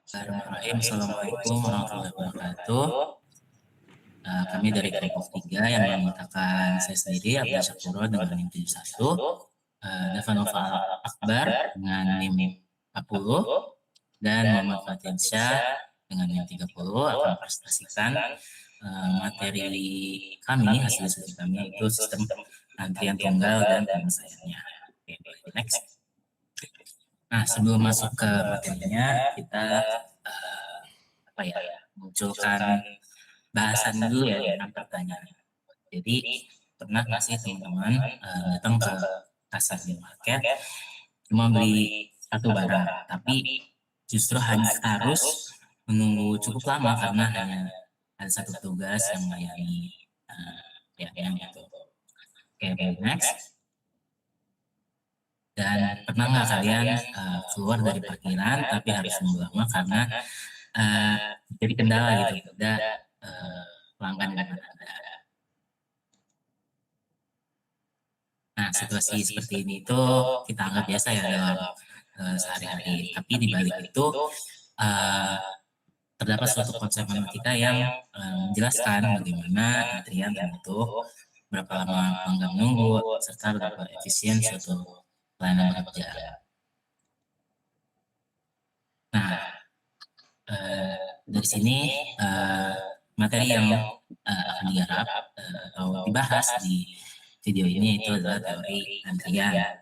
Bismillahirrahmanirrahim. Assalamualaikum warahmatullahi wabarakatuh. Kami dari kelompok 3 yang memintakan saya sendiri, Abdul Syakuro dengan NIM 71, Devanova Akbar dengan NIM 40, dan Muhammad Fatinsyah dengan NIM 30 akan mempresentasikan materi kami, hasil diskusi kami, itu sistem antrian tunggal dan penyelesaiannya. Oke, next. Nah, sebelum masuk ke materinya, kita munculkan bahasan dulu ya tentang pertanyaan. Jadi, pernah nggak sih teman-teman datang ke kasir di market, cuma beli satu barang, tapi justru harus menunggu cukup lama karena hanya ada satu petugas yang melayani yang itu. Oke, next. Dan pernah nggak kalian keluar dari parkiran tapi harus nunggu lama karena jadi kendala gitu, ada pelanggan yang ada. Nah, situasi seperti ini itu kita anggap biasa ya dalam sehari-hari. Tapi di balik itu terdapat suatu konsep matematika yang menjelaskan bagaimana antrian terbentuk, berapa lama pelanggan menunggu, serta berapa efisien suatu pelayanan bekerja. Nah, dari sini materi yang akan digarap atau dibahas di video ini itu adalah teori antrian.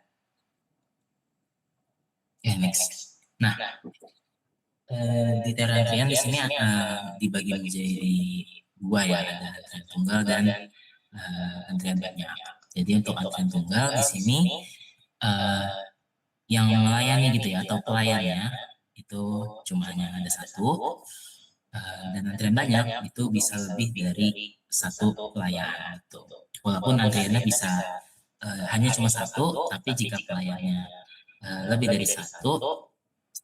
Next. Nah, di teori antrian di sini dibagi menjadi dua ya, ada antrian tunggal dan antrian banyak. Jadi untuk antrian tunggal di sini yang melayani gitu ya, atau pelayannya itu cuma hanya ada satu, dan antrian banyak itu bisa lebih dari satu pelayan gitu. Walaupun antriannya bisa hanya cuma satu, tapi jika pelayannya lebih dari satu,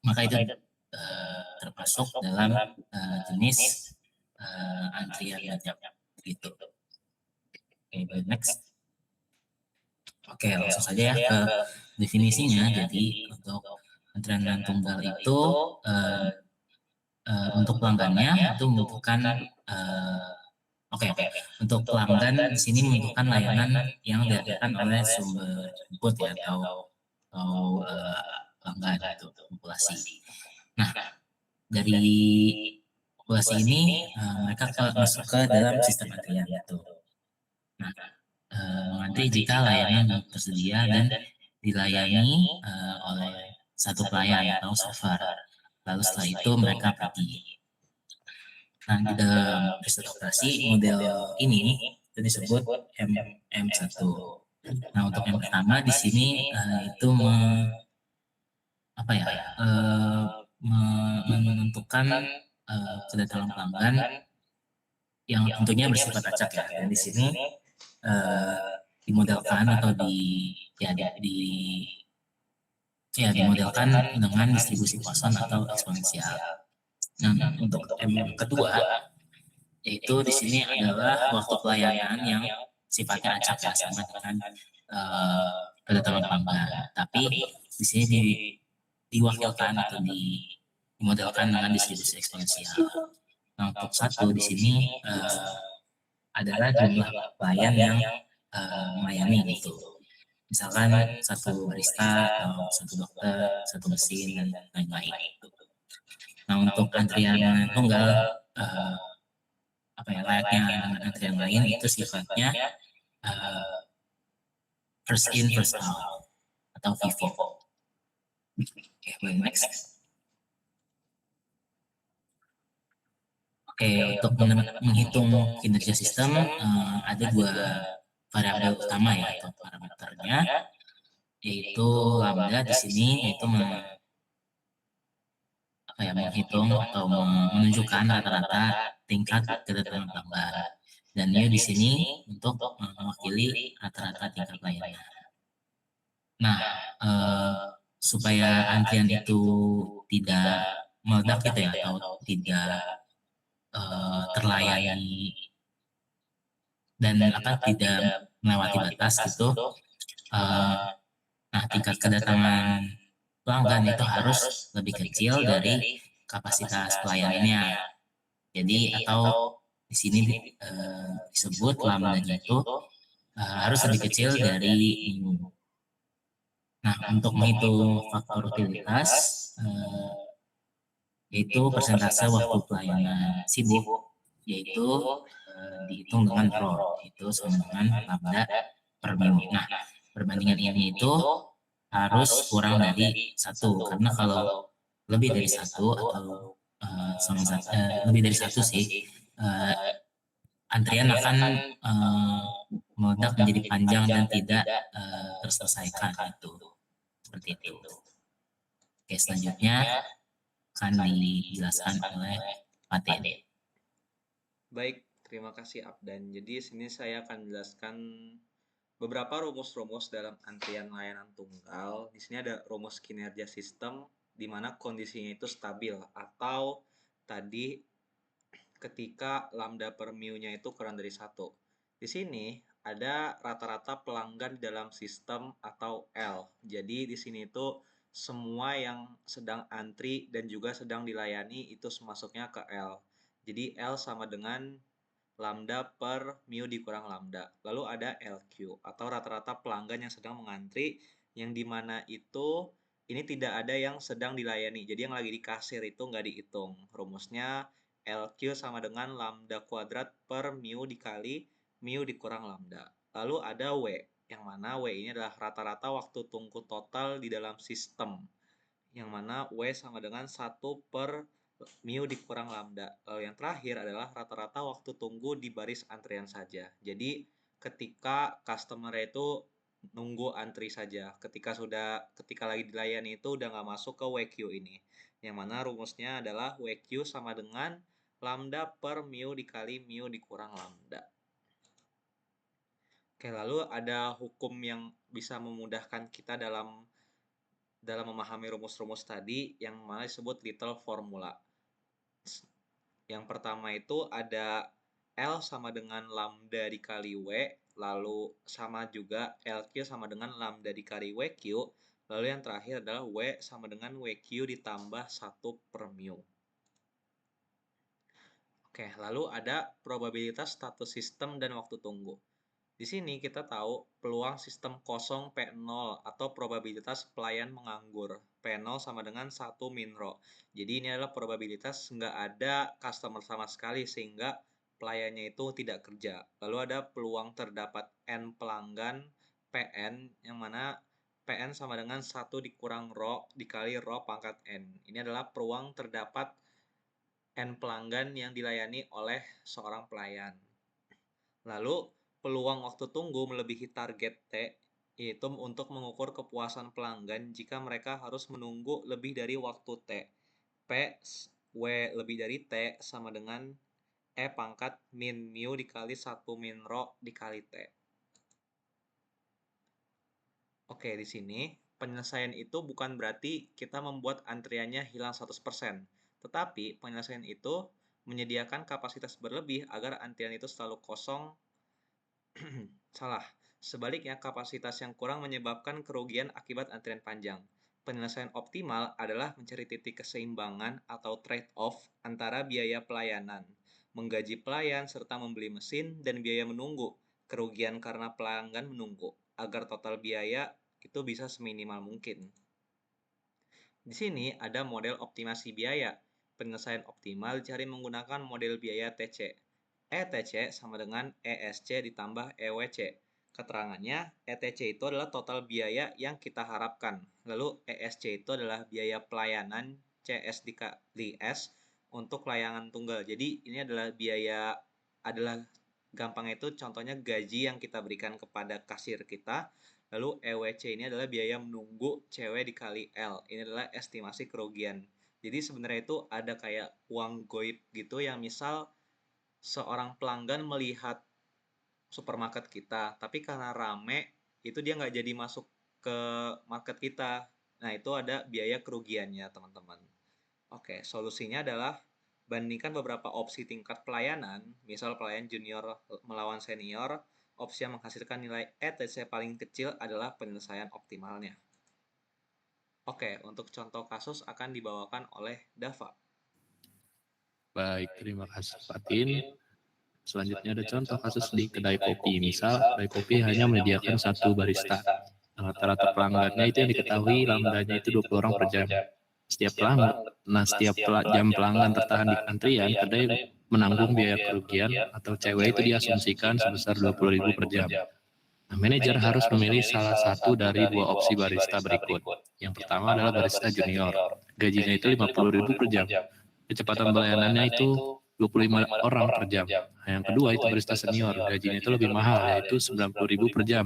maka itu termasuk dalam jenis antrian banyak gitu. Oke, next. Oke, langsung saja ya ke definisinya. Jadi untuk antrian tunggal itu untuk pelanggannya itu membutuhkan untuk pelanggan di sini membutuhkan layanan yang dihadirkan oleh sumber input ya atau pelanggan itu populasi. Nah, dari populasi ini mereka masuk ke dalam sistem antrian itu. Nah, mengantri jika layanan tersedia dan dilayani oleh satu pelayan atau server. Lalu setelah itu mereka pergi. Nah, di dalam riset operasi model ini itu disebut MM1. Nah, untuk yang pertama di sini itu menentukan kedatangan pelanggan yang tentunya bersifat acak ya. Dan di sini dimodelkan atau dimodelkan dengan distribusi Poisson atau eksponensial. Nah, untuk M kedua yaitu di sini adalah waktu pelayanan yang sifatnya acak ya, sama dengan kedatangan pelanggan. Tapi di sini diwakilkan atau dimodelkan dengan distribusi eksponensial. Nah, untuk satu di sini adalah jumlah pelayan yang melayani gitu. Misalkan satu barista atau satu dokter, satu mesin dan lain-lain. Nah, untuk antrian tunggal layaknya dengan antrian lain itu sifatnya first in first out atau FIFO. Oke, next. Oke, untuk menghitung kinerja sistem ada dua variabel utama ya atau parameternya, yaitu lambda di sini yaitu menghitung atau menunjukkan rata-rata tingkat kedatangan pelanggan, dan mu di sini untuk mewakili rata-rata tingkat layanan. Nah, supaya antrian itu tidak meledak gitu ya atau tidak terlayani dan tidak melewati batas gitu. Nah, tingkat kedatangan pelanggan itu harus lebih kecil dari kapasitas pelayanannya. Jadi atau di sini disebut lambdanya itu harus lebih kecil dari mu. Nah, untuk menghitung faktor utilitas, yaitu persentase waktu pelayanan sibuk, yaitu dihitung dengan rho, yaitu sama dengan lambda per mu. Nah, perbandingan ini itu harus kurang dari 1, karena kalau lebih dari 1 atau lebih dari 1 sih, antrian akan meledak menjadi panjang dan tidak terselesaikan itu. Seperti itu. Oke, selanjutnya akan dijelaskan oleh Pak Tede. Baik, terima kasih Abdan. Jadi sini saya akan menjelaskan beberapa rumus-rumus dalam antrian layanan tunggal. Di sini ada rumus kinerja sistem di mana kondisinya itu stabil atau tadi ketika lambda per mu-nya itu kurang dari 1. Di sini ada rata-rata pelanggan dalam sistem atau L. Jadi di sini itu semua yang sedang antri dan juga sedang dilayani itu masuknya ke L. Jadi L sama dengan lambda per mu dikurang lambda. Lalu ada LQ atau rata-rata pelanggan yang sedang mengantri yang dimana itu ini tidak ada yang sedang dilayani. Jadi yang lagi di kasir itu nggak dihitung. Rumusnya LQ sama dengan lambda kuadrat per mu dikali mu dikurang lambda. Lalu ada W, yang mana W ini adalah rata-rata waktu tunggu total di dalam sistem. Yang mana W sama dengan 1 per mu dikurang lambda. Lalu yang terakhir adalah rata-rata waktu tunggu di baris antrian saja. Jadi ketika customer itu nunggu antri saja. Ketika lagi dilayani itu udah nggak masuk ke WQ ini. Yang mana rumusnya adalah WQ sama dengan lambda per mu dikali mu dikurang lambda. Oke, lalu ada hukum yang bisa memudahkan kita dalam memahami rumus-rumus tadi yang mana disebut little formula. Yang pertama itu ada L sama dengan lambda dikali W, lalu sama juga LQ sama dengan lambda dikali WQ, lalu yang terakhir adalah W sama dengan WQ ditambah 1 per mu. Oke, lalu ada probabilitas status sistem dan waktu tunggu. Di sini kita tahu peluang sistem kosong P0 atau probabilitas pelayan menganggur. P0 sama dengan 1 min rho. Jadi ini adalah probabilitas nggak ada customer sama sekali sehingga pelayannya itu tidak kerja. Lalu ada peluang terdapat N pelanggan PN yang mana PN sama dengan 1 dikurang rho dikali rho pangkat N. Ini adalah peluang terdapat N pelanggan yang dilayani oleh seorang pelayan. Lalu, peluang waktu tunggu melebihi target T, yaitu untuk mengukur kepuasan pelanggan jika mereka harus menunggu lebih dari waktu T. P, W lebih dari T sama dengan E pangkat min mu dikali 1 min rho dikali T. Oke, di sini penyelesaian itu bukan berarti kita membuat antriannya hilang 100%. Tetapi penyelesaian itu menyediakan kapasitas berlebih agar antrian itu selalu kosong. Salah. Sebaliknya, kapasitas yang kurang menyebabkan kerugian akibat antrian panjang. Penyelesaian optimal adalah mencari titik keseimbangan atau trade-off antara biaya pelayanan, menggaji pelayan, serta membeli mesin, dan biaya menunggu, kerugian karena pelanggan menunggu, agar total biaya itu bisa seminimal mungkin. Di sini ada model optimasi biaya. Penyelesaian optimal dicari menggunakan model biaya TC. ETC sama dengan ESC ditambah EWC. Keterangannya, ETC itu adalah total biaya yang kita harapkan. Lalu ESC itu adalah biaya pelayanan CS dikali S untuk layanan tunggal. Jadi ini adalah gampang itu contohnya gaji yang kita berikan kepada kasir kita. Lalu EWC ini adalah biaya menunggu CW dikali L. Ini adalah estimasi kerugian. Jadi sebenarnya itu ada kayak uang goib gitu yang misal seorang pelanggan melihat supermarket kita, tapi karena rame, itu dia nggak jadi masuk ke market kita. Nah, itu ada biaya kerugiannya, teman-teman. Oke, solusinya adalah bandingkan beberapa opsi tingkat pelayanan, misal pelayan junior melawan senior, opsi yang menghasilkan nilai ETC paling kecil adalah penyelesaian optimalnya. Oke, untuk contoh kasus akan dibawakan oleh Dava. Baik, terima kasih Fatin. Selanjutnya ada contoh kasus di kedai kopi. Misal, kedai kopi hanya menyediakan satu barista. Rata-rata pelanggannya itu yang diketahui lambdanya itu 20 orang per jam. Setiap jam pelanggan tertahan di antrian, kedai menanggung biaya kerugian atau cewek itu diasumsikan sebesar 20.000 per jam. Nah, manajer harus memilih salah satu dari dua opsi barista berikut. Yang pertama adalah barista junior. Gajinya itu 50.000 per jam. Kecepatan pelayanannya itu 25 orang per jam. Nah, yang kedua itu barista senior. Gajinya itu lebih mahal, yaitu 90.000 per jam.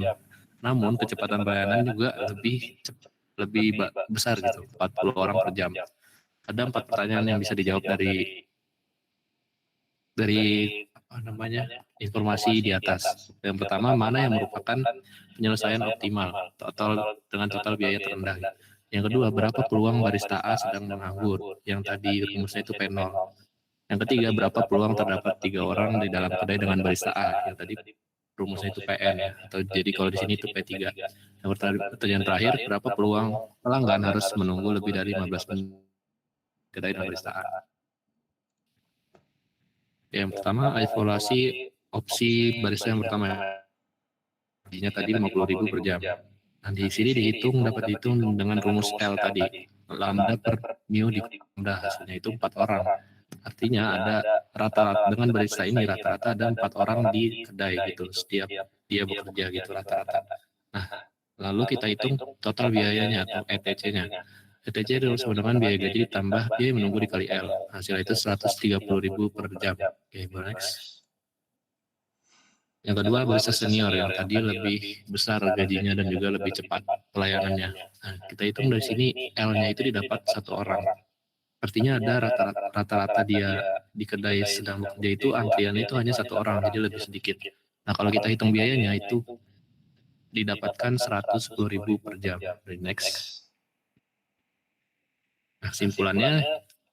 Namun kecepatan pelayanan juga lebih besar gitu, 40 orang per jam. Ada 4 pertanyaan yang bisa dijawab dari informasi di atas. Yang pertama, mana yang merupakan penyelesaian optimal dengan total biaya terendah. Yang kedua, berapa peluang barista A sedang menganggur, yang tadi rumusnya itu P0. Yang ketiga, berapa peluang terdapat 3 orang di dalam kedai dengan barista A, yang tadi rumusnya itu PN ya, atau jadi kalau di sini itu P3. Yang pertanyaan terakhir, berapa peluang pelanggan harus menunggu lebih dari 15 menit kedai dengan barista A. Yang pertama, evaluasi opsi barista yang pertama. Gajinya tadi 50.000 per jam. Nah, di sini dapat dihitung dengan rumus L tadi. Lambda per mu di lambda, hasilnya itu 4 orang. Artinya ada rata-rata dengan barista ini rata-rata ada 4 orang di kedai gitu setiap dia bekerja gitu rata-rata. Nah, lalu kita hitung total biayanya atau ETC-nya. ETC adalah sama dengan biaya gaji ditambah biaya menunggu dikali L. Hasilnya itu 130.000 per jam. Oke, next. Yang kedua, barista senior yang tadi lebih besar gajinya dan juga lebih cepat pelayanannya. Nah, kita hitung dari sini L-nya itu didapat 1 orang. Artinya ada rata-rata dia di kedai sedang bekerja itu antriannya itu hanya 1 orang, jadi lebih sedikit. Nah, kalau kita hitung biayanya itu didapatkan 110.000 per jam. Next. Nah, kesimpulannya,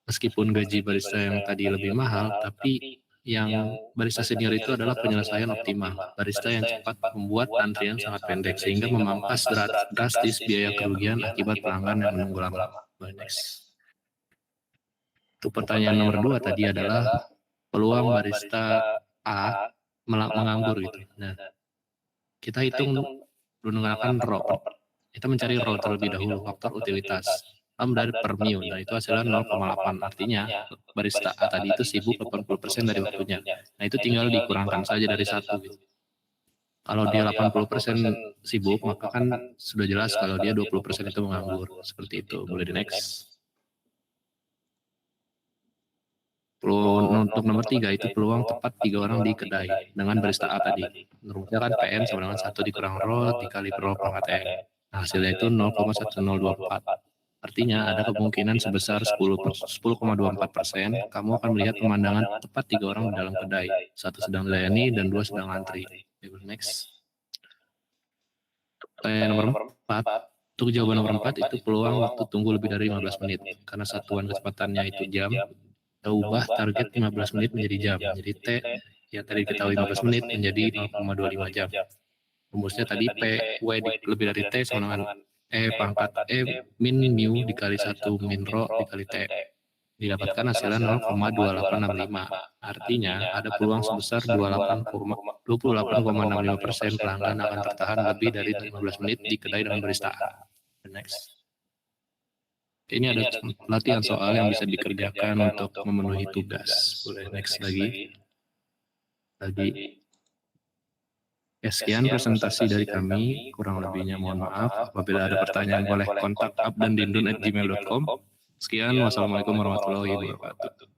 meskipun gaji barista yang tadi lebih mahal, tapi yang barista senior itu adalah penyelesaian optimal. Barista yang cepat membuat antrian sangat pendek, sehingga memangkas drastis biaya kerugian akibat pelanggan yang menunggu lama. Next. Untuk pertanyaan nomor 2 tadi adalah peluang barista A menganggur gitu. Nah, kita hitung menggunakan RO. Kita mencari RO terlebih dahulu, faktor utilitas. Lambda per mu, nah itu hasilnya 0,8. Artinya barista A tadi itu sibuk 80% dari waktunya. Nah, itu tinggal dikurangkan saja dari 1 gitu. Kalau dia 80% sibuk, maka kan sudah jelas kalau dia 20% itu menganggur. Seperti itu. Boleh di next. Untuk nomor 3 itu peluang tepat 3 orang di kedai dengan barista A tadi. Rumusnya kan PN sama dengan 1 dikurang RO dikali per RO pangkat N. Nah, hasilnya itu 0,1024. Artinya ada kemungkinan sebesar 10,24% kamu akan melihat pemandangan tepat 3 orang di dalam kedai. 1 sedang dilayani dan 2 sedang antri. Next. Nomor 4. Untuk jawaban nomor 4 itu peluang waktu tunggu lebih dari 15 menit. Karena satuan kecepatannya itu jam, kita ubah target 15 menit menjadi jam. Jadi T, ya tadi kita 15 menit menjadi 0,25 jam. Rumusnya tadi P, W lebih dari T sama dengan pangkat min mu dikali 1 min rho dikali T. Didapatkan hasilnya 0,2865. Artinya ada peluang sebesar 28,65% pelanggan akan tertahan lebih dari 15 menit di kedai dengan barista A. Next. Ini ada latihan soal yang bisa dikerjakan untuk memenuhi tugas. Boleh next lagi. Sekian presentasi dari kami. Kurang lebihnya mohon maaf. Apabila ada pertanyaan boleh kontak abdandindun@gmail.com. Sekian, wassalamualaikum warahmatullahi wabarakatuh.